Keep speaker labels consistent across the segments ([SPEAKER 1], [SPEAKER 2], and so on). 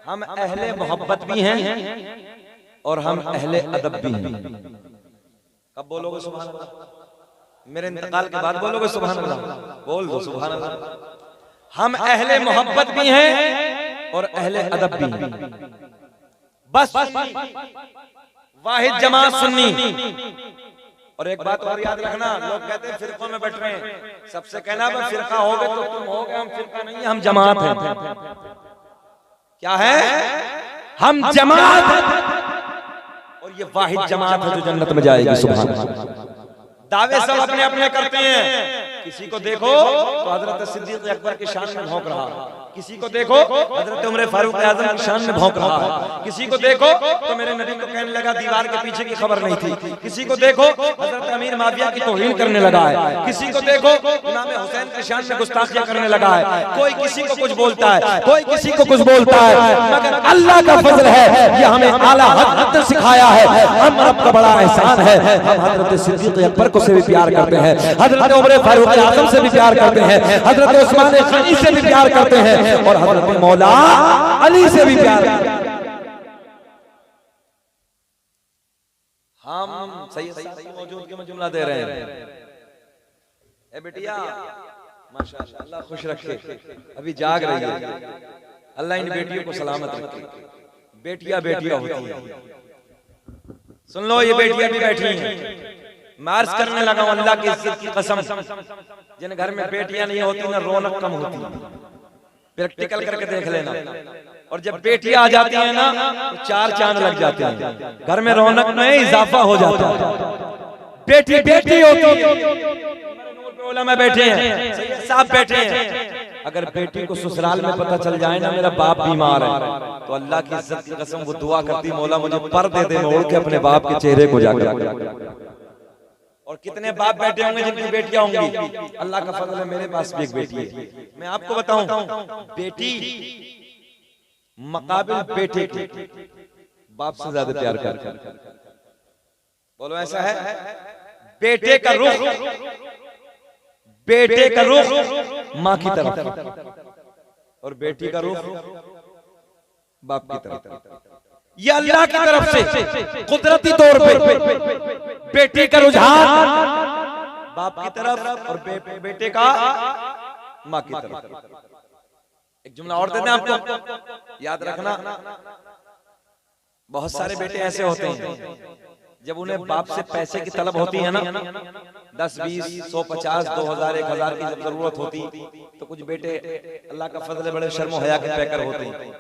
[SPEAKER 1] हम अहले मोहब्बत भी हैं और हम अहले अदब भी हैं। कब बोलोगे सुभान अल्लाह? मेरे इंतकाल के बाद बोलोगे सुभान अल्लाह? बोल दो सुभान अल्लाह। हम अहले मोहब्बत भी हैं और अहले अदब भी हैं। बस वाहिद जमात सुन्नी। और एक बात और याद रखना, लोग कहते हैं फिरकों में बैठ रहे हैं, सबसे कहना मैं फिरका हो गए तो तुम हो गए, हम फिरका नहीं है, हम जमात हैं। क्या है? हम जमात हैं और ये वाहिद जमात है जो जन्नत में जाएगी। सुभान अल्लाह। दावे सब अपने अपने करते हैं। किसी को देखो तो हजरत सिद्दीक अकबर की शान में भौंक रहा है, किसी को देखो हजरत उमर फारूक आजम की शान में भौंक रहा है, किसी को देखो तो मेरे नबी को कहने लगा दीवार के पीछे की खबर नहीं थी, किसी को देखो हजरत अमीर माविया की तौहीन करने लगा है, किसी को देखो इमाम हुसैन की शान में गुस्ताखियां करने लगा है। कोई किसी को कुछ बोलता है, कोई किसी को कुछ बोलता है, मगर अल्लाह का फजल है, ये हमें आला हज़रत सिखाया है। हम रब का बड़ा एहसान है, हम हजरत सिद्दीक अकबर को से भी प्यार करते हैं, हजरत उमर फारूक आजम से भी प्यार करते हैं, हजरत उस्मान गनी से भी प्यार करते हैं और हजरत मौला अली से भी प्यार करते हैं। हम सही मौजूद के जुमला दे रहे हैं। ए बेटिया माशाअल्लाह, अल्लाह खुश रखे, अभी जाग रही है, अल्लाह इन बेटियों को सलामत रखे। बेटियां बेटियां होती हैं। सुन लो, ये बेटियां भी बैठी हैं। मार्च करने लगा हूं अल्लाह की इज्जत की कसम, जिन घर में बेटियां नहीं होती ना रौनक कम होती है। प्रैक्टिकल करके देख लेना। और जब बेटियां आ जाती हैं ना तो चार चांद लग जाते हैं, घर में रौनक में इजाफा हो जाता है। बेटी बेटी होती है। उलमा बैठे हैं, साहब बैठे हैं। अगर बेटी को ससुराल में पता चल जाए ना मेरा बाप बीमार है, तो अल्लाह की इज्जत की कसम वो दुआ करती, मौला मुझे पर दे दे, मैं उड़ के अपने बाप के चेहरे को जाकर। और कितने बाप बैठे होंगे जिनकी बेटियां होंगी। अल्लाह का फजल है, मेरे पास भी एक बेटी है। मैं आपको बताऊं, बेटी मुकाबिल बेटे के बाप से ज्यादा प्यार करती है। बोलो ऐसा है? बेटे का रुख माँ की तरफ और बेटी का रुख बाप की तरफ। ये अल्लाह की तरफ से कुदरती तौर पे बेटी का रुझान बाप की तरफ और बेटे का माँ की तरफ। एक जुमला और देते हैं आपको, याद रखना। बहुत सारे बेटे ऐसे होते हैं जब उन्हें बाप से पैसे की तलब होती है ना, 10, 20, 100, 50, 2000, 1000 की जब जरूरत होती, तो कुछ बेटे अल्लाह का फजल बड़े शर्म हया के पैकर होते हैं,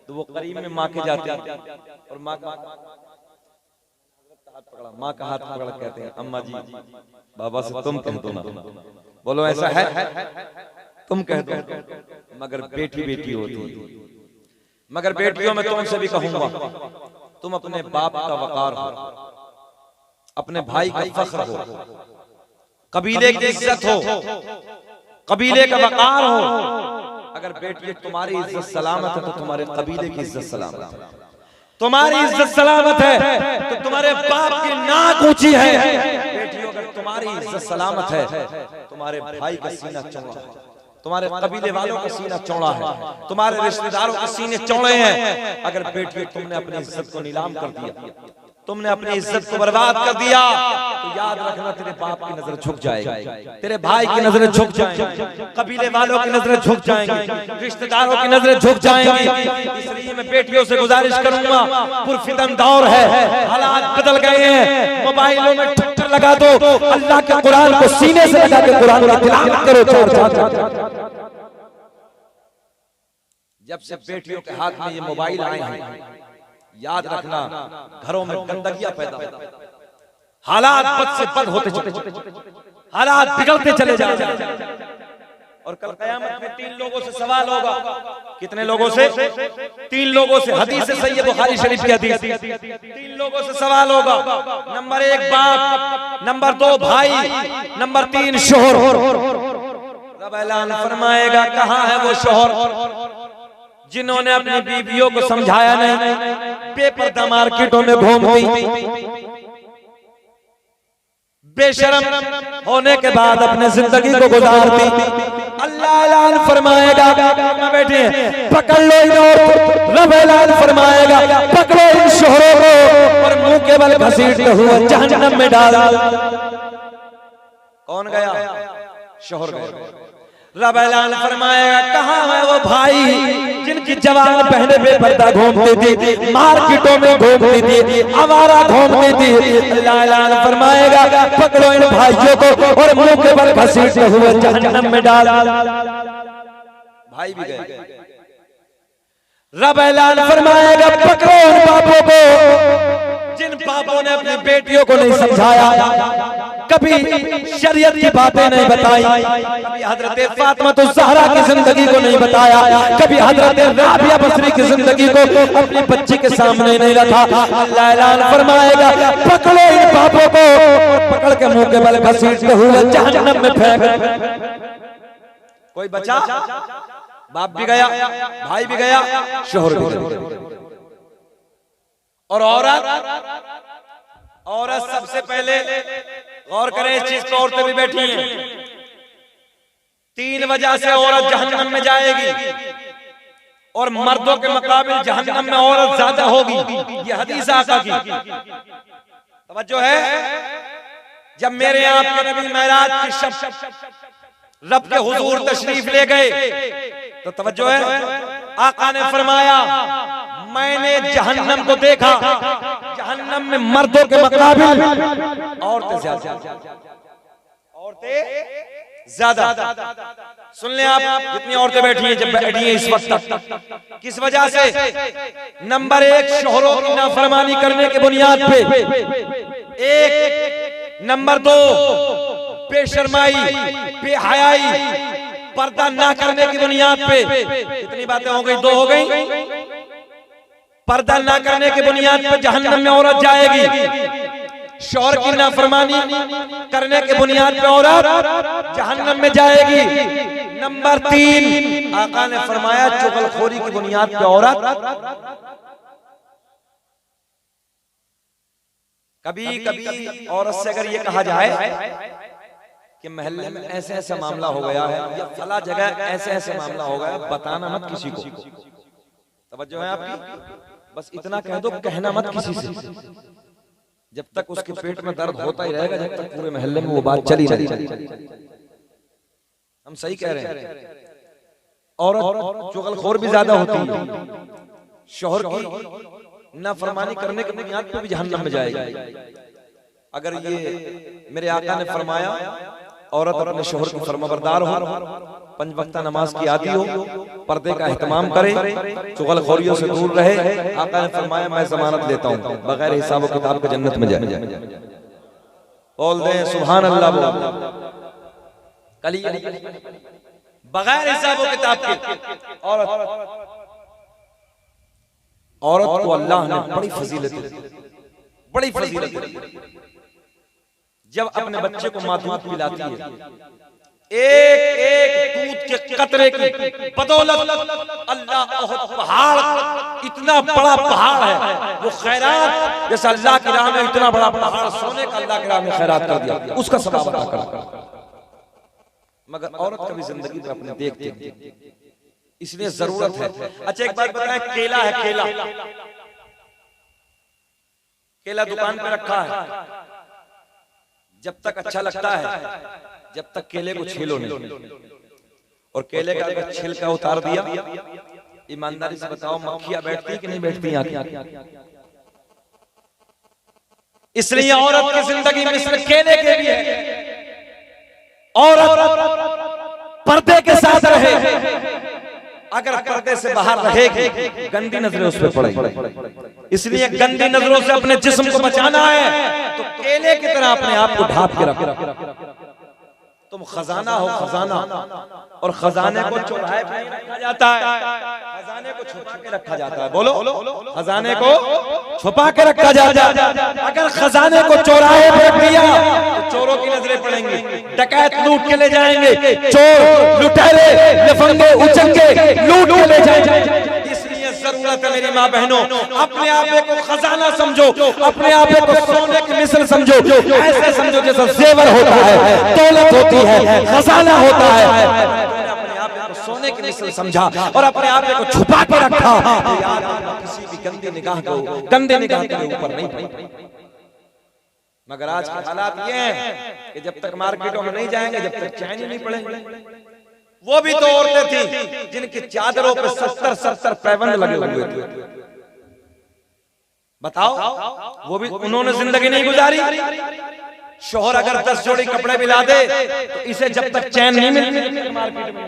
[SPEAKER 1] तो वो करीब में माँ के जाते हैं और माँ का हाथ पकड़ा कहते हैं, अम्मा जी बाबा से तुम कह दो ना। बोलो ऐसा है? तुम कह दो। मगर बेटी बेटी होती है। मगर बेटियों में तुमसे भी कहूंगा, तुम अपने बाप का वकार हो, अपने भाई का फख्र हो, कबीले की इज्जत हो, कबीले का वकार हो। अगर बेटी तुम्हारी इज्जत सलामत है तो तुम्हारे कबीले की इज्जत सलामत है। तुम्हारी इज्जत सलामत है तो तुम्हारे बाप की नाक ऊंची है। बेटियों अगर तुम्हारी इज्जत सलामत है, तुम्हारे भाई का सीना चौड़ा है, तुम्हारे कबीले वालों का सीना चौड़ा है, तुम्हारे रिश्तेदारों के सीने चौड़े हैं। अगर बेटियों तुमने अपनी इज्जत को नीलाम कर दिया, तुमने अपनी इज्जत को बर्बाद कर दिया, तो याद रखना तेरे बाप की नजर झुक जाएगी, तेरे भाई की नजरें झुक जाएंगी, कबीले वालों की नजरें झुक जाएंगी, रिश्तेदारों की नजरें झुक जाएंगी। इसलिए मैं बेटियों से गुजारिश करूंगा, पुरफितन दौर है, हालात बदल गए हैं, मोबाइलों में ठक्कर लगा दो, अल्लाह के कुरान को सीने से लगा के कुरान की तिलावत करो। जब से बेटियों के हाथ में ये मोबाइल आए हैं, याद रखना घरों में गंदगियां पैदा, हालात बद से बद होते चले, हालात बिगड़ते चले जा रहे हैं। और कल कयामत में 3 लोगों से सवाल होगा। कितने लोगों से? 3 लोगों से। हदीस सही है, बुखारी शरीफ की हदीस। 3 लोगों से सवाल होगा। नंबर 1 बाप, नंबर 2 भाई, नंबर 3 शोहर। रब ऐलान फरमाएगा, कहां है वो शोहर जिन्होंने अपनी बीवियों को समझाया नहीं, बेपर्दा मार्केटों में घूमती, बेशरम होने के बाद अपने जिंदगी को गुजारती। अल्लाह ऐलान फरमाएगा, बैठे पकड़ लो इन औरतों, रब ऐलान पकड़ो इन शोहरों को और मुंह के बल घसीटते हुए जहन्नम में डाल। कौन गया? शोहर गए। रब ऐलान फरमाएगा कहां है वो भाई जिनकी जवान बहनें बेपर्दा घूमती थी, मार्केटों में घूमती थी, आवारा घूमती थी। अल्लाह ऐलान फरमाएगा पकड़ो इन भाइयों को और मुंह के बल घसीटते हुए जहन्नम में डाल। भाई भी गए। रब ऐलान फरमाएगा पकड़ो उन बापों को जिन बापों ने अपनी बेटियों को नहीं समझाया, कभी शरीयत की बातें नहीं बताई, कभी हजरत फातिमा तो ज़हरा की जिंदगी को नहीं बताया, कभी हजरत राबिया बसरी की जिंदगी को अपनी बच्ची के सामने नहीं रखा। अल्लाह ऐलान फरमाएगा पकड़ो इन बापों को, पकड़ के मुंह के बल घसीटते हुए जहन्नम में फेंक। कोई बचा? बाप भी गया, भाई भी गया, शोहर भी गया। और औरत सबसे पहले गौर करें इस चीज को, औरतें भी बैठी हैं। 3 वजह से औरत जहन्नम में जाएगी और मर्दों के मुकाबले जहन्नम में औरत ज्यादा होगी। ये हदीस आका की तवज्जो है। जब मेरे आपके नबी मेराज की शब रब के हुजूर तशरीफ ले गए तो तवज्जो है, आका ने फरमाया मैंने जहन्नम को देखा, जहन्नम में मर्दों के मुकाबले औरतें ज्यादा। सुन लें आप जितनी औरतें बैठी हैं, जब बैठी हैं इस वक्त तक, किस वजह से? नंबर 1 शोहरों की नाफरमानी करने के बुनियाद पे, 1 नंबर 2 बेशर्माई, बेहयाई, पर्दा ना करने की बुनियाद पे। कितनी बातें हो गई? 2 हो गई। पर्दा ना करने की बुनियाद पर जहन्नम में औरत जाएगी। शौहर की नाफरमानी करने के बुनियाद पर औरत जहन्नम में जाएगी। नंबर 3 आका ने फरमाया चुगलखोरी की बुनियाद पर औरत। कभी कभी औरत से अगर ये कहा जाए कि मोहल्ले में ऐसे ऐसा मामला हो गया है या फला जगह ऐसे ऐसे मामला हो गया, बताना मत किसी को। तवज्जो है आपकी? बस इतना कह दो, कहना मत किसी से। जब तक उसके पेट में दर्द होता ही रहेगा, जब तक पूरे मोहल्ले में वो बात चली रहेगी। हम सही कह रहे हैं। औरत चुगलखोर भी ज्यादा होती है, शौहर की नाफरमानी करने की बुनियाद पे भी जहन्नम में जाएगी। अगर ये मेरे आका ने फरमाया औरत अपने शौहर की फरमाबरदार हो, 5 वक्ता नमाज की आदी हो, पर्दे का एहतमाम करे, चुगलखोरियों से दूर रहे, आका ने फरमाया मैं जमानत लेता हूं बगैर हिसाब और किताब के जन्नत में जाए। बोल दे सुभान अल्लाह। बोल कली बगैर हिसाब और किताब के औरत को अल्लाह ने बड़ी फजीलत दी। जब अपने बच्चे को माँ दूध पिलाती है, एक दूध के कतरे की बदौलत अल्लाह पहाड़, इतना बड़ा पहाड़ है वो खैरात, जैसे अल्लाह की राह में इतना बड़ा पहाड़ सोने का अल्लाह की राह में खैरात कर दिया, उसका सवाब अता कर। मगर औरत कभी जिंदगी में अपने देखती, इसलिए जरूरत है। अच्छा एक बात बताएं, केला है, केला दुकान पे रखा है, जब तक अच्छा लगता है जब तक केले को छीलो नहीं, और केले का अगर छिलका उतार दिया, ईमानदारी से बताओ मक्खियां बैठती कि नहीं बैठती यहाँ? इसलिए औरत की जिंदगी में सिर्फ केले के भी है। औरत पर्दे के साथ रहे, अगर पर्दे से बाहर रहेगी गंदी नजरें उस पर पड़ेगी। इसलिए गंदी नजरों से अपने जिस्म को बचाना है तो केले की तरह अपने आप को ढांप के रखो। तुम खजाना हो, खजाना, और खजाने को चौराहे पे रखा जाता है, खजाने को छुपा के रखा जाता है। बोलो, खजाने को छुपा के रखा जाता है। अगर खजाने को चौराहे पे रख दिया तो चोरों की नजरें पड़ेंगी, डकैत लूट के ले जाएंगे, चोर लुटेरे लफंगे उचंगे लूट के ले जाएंगे। इसलिए जरूरत है मेरी माँ बहनों, अपने आप को खजाना समझो, अपने आप को सोने की मिसल समझो, ऐसे समझो जैसा जेवर होता है, दौलत होती है, खजाना होता है। अपने आप को सोने की मिसल समझा और अपने आप को छुपा के रखा, यार किसी भी गंदी निगाह को गंदे निगाह के ऊपर नहीं पड़ी। मगर आज के हालात ये हैं कि जब तक मार्केटों में नहीं जाएंगे, जब तक चैन ही नहीं पड़ेंगे। वो भी तो औरतें थी जिनकी चादरों पे 70-70 पैबंद लगे हुए थे। बताओ, वो भी उन्होंने जिंदगी नहीं गुजारी। शोहर अगर 10 जोड़ी कपड़े भी ला दे तो इसे जब तक चैन नहीं मिलती मार्केट में,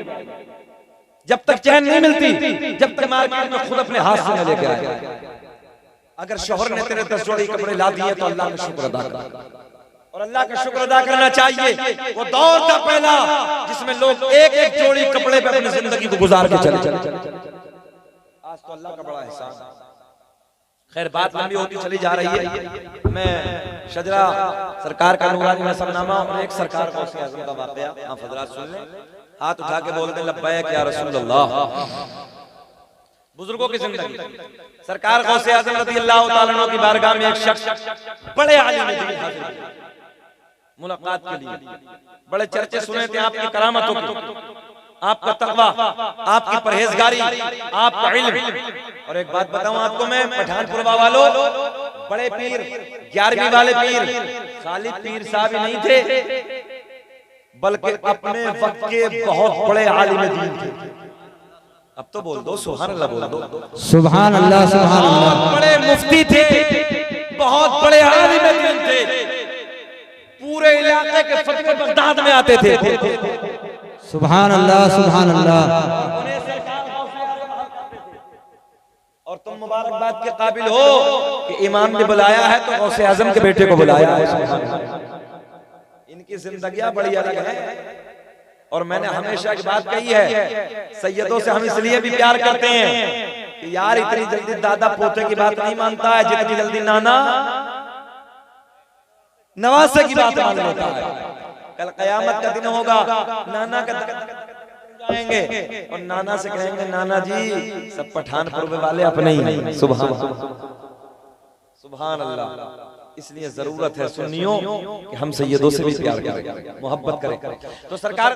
[SPEAKER 1] जब तक चैन नहीं मिलती, जब तक मार्केट में खुद अपने हाथ से न लेके आए। अगर शोहर ने तेरे 10 जोड़ी कपड़े ला दिए तो अल्लाह का शुक्र अदा कर, और अल्लाह का शुक्र अदा करना चाहिए। वो दौर था पहला जिसमें लोग एक एक जोड़ी कपड़े पे अपनी जिंदगी को गुजार के चले। आज तो अल्लाह का बड़ा एहसान। खैर, बात लंबी होती चली जा रही है। मैं शजरा सरकार का नूरानी नसबनामा और एक सरकार को उसके आज़म का वाक़या आप हज़रात सुन लें। हाथ उठा के बोल दें लब्बैक या रसूल अल्लाह। बुजुर्गों की जिंदगी, सरकार गौसे आज़म रज़ी अल्लाह तआला अन्हु की बारगाह में एक शख्स बड़े आलिम दीन हाजिर हुए मुलाकात के लिए। बड़े चर्चे सुने थे आपकी करामतों की, आपका तकवा, आपकी परहेजगारी, आपका इल्म। और एक बात बताऊं आपको मैं, पठानपुर वालों, बड़े पीर 11वीं वाले पीर खाली पीर साहब ही नहीं थे, बल्कि अपने वक्त के बहुत बड़े आलिम दीन थे। अब तो बोल दो सुभान अल्लाह, बोल दो
[SPEAKER 2] सुभान अल्लाह, सुभान अल्लाह।
[SPEAKER 1] बड़े मुफ्ती थे, बहुत बड़े आलिम दीन थे, पूरे इलाके के फतवे बगदाद में आते थे।
[SPEAKER 2] सुभान अल्लाह, सुभान अल्लाह।
[SPEAKER 1] और तुम मुबारकबाद के काबिल हो कि इमाम ने बुलाया है तो गौसे आजम के बेटे को बुलाया है। इनकी जिंदगियां बड़ी अलग है। और मैंने हमेशा की बात कही है, सैयदों से हम इसलिए भी प्यार करते हैं कि यार इतनी जल्दी दादा पोते की बात नहीं मानता है जितनी जल्दी नाना नवासे की बात मान लेता है। कल कयामत का दिन होगा, नाना का जाएंगे और नाना से कहेंगे नाना जी सब पठानपुर वाले अपने ही नहीं। सुभान अल्लाह। इसलिए जरूरत है सुन्नियों कि हम सैयदों से भी प्यार करें, मोहब्बत करें। तो सरकार